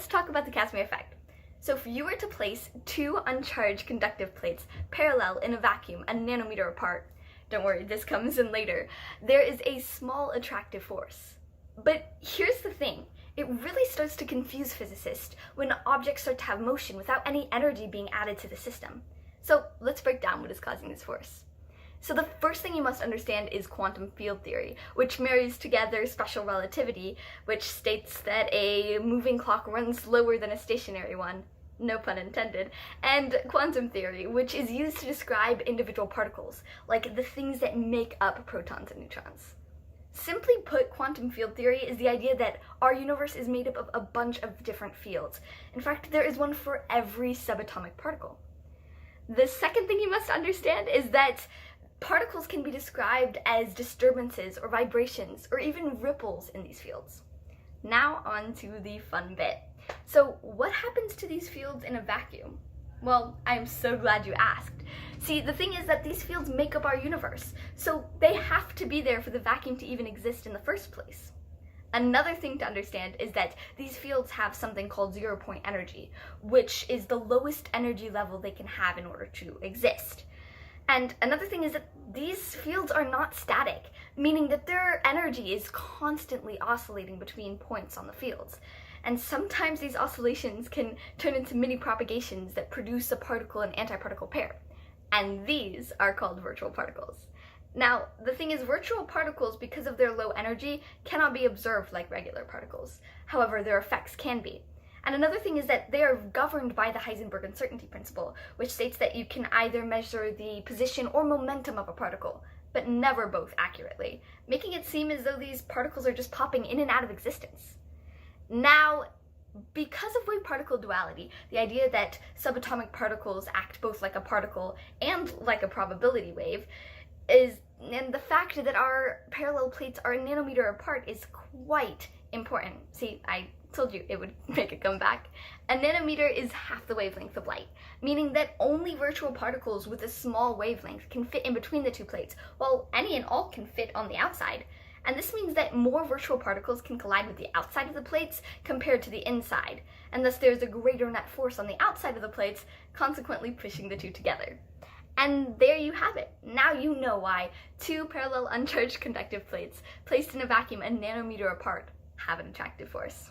let's talk about the Casimir effect. So if you were to place two uncharged conductive plates parallel in a vacuum a nanometer apart, don't worry, this comes in later, there is a small attractive force. But here's the thing, it really starts to confuse physicists when objects start to have motion without any energy being added to the system. So let's break down what is causing this force. So the first thing you must understand is quantum field theory, which marries together special relativity, which states that a moving clock runs slower than a stationary one, no pun intended, and quantum theory, which is used to describe individual particles, like the things that make up protons and neutrons. Simply put, quantum field theory is the idea that our universe is made up of a bunch of different fields. In fact, there is one for every subatomic particle. The second thing you must understand is that particles can be described as disturbances or vibrations or even ripples in these fields. Now on to the fun bit. So what happens to these fields in a vacuum? Well, I'm so glad you asked. See, the thing is that these fields make up our universe, so they have to be there for the vacuum to even exist in the first place. Another thing to understand is that these fields have something called zero-point energy, which is the lowest energy level they can have in order to exist. And another thing is that these fields are not static, meaning that their energy is constantly oscillating between points on the fields. And sometimes these oscillations can turn into mini propagations that produce a particle and antiparticle pair. And these are called virtual particles. Now, the thing is, virtual particles, because of their low energy, cannot be observed like regular particles. However, their effects can be. And another thing is that they are governed by the Heisenberg uncertainty principle, which states that you can either measure the position or momentum of a particle, but never both accurately, making it seem as though these particles are just popping in and out of existence. Now, because of wave-particle duality, the idea that subatomic particles act both like a particle and like a probability wave, and the fact that our parallel plates are a nanometer apart is quite important. See, I told you it would make a comeback. A nanometer is half the wavelength of light, meaning that only virtual particles with a small wavelength can fit in between the two plates, while any and all can fit on the outside. And this means that more virtual particles can collide with the outside of the plates compared to the inside, and thus there's a greater net force on the outside of the plates, consequently pushing the two together. And there you have it. Now you know why two parallel uncharged conductive plates placed in a vacuum a nanometer apart have an attractive force.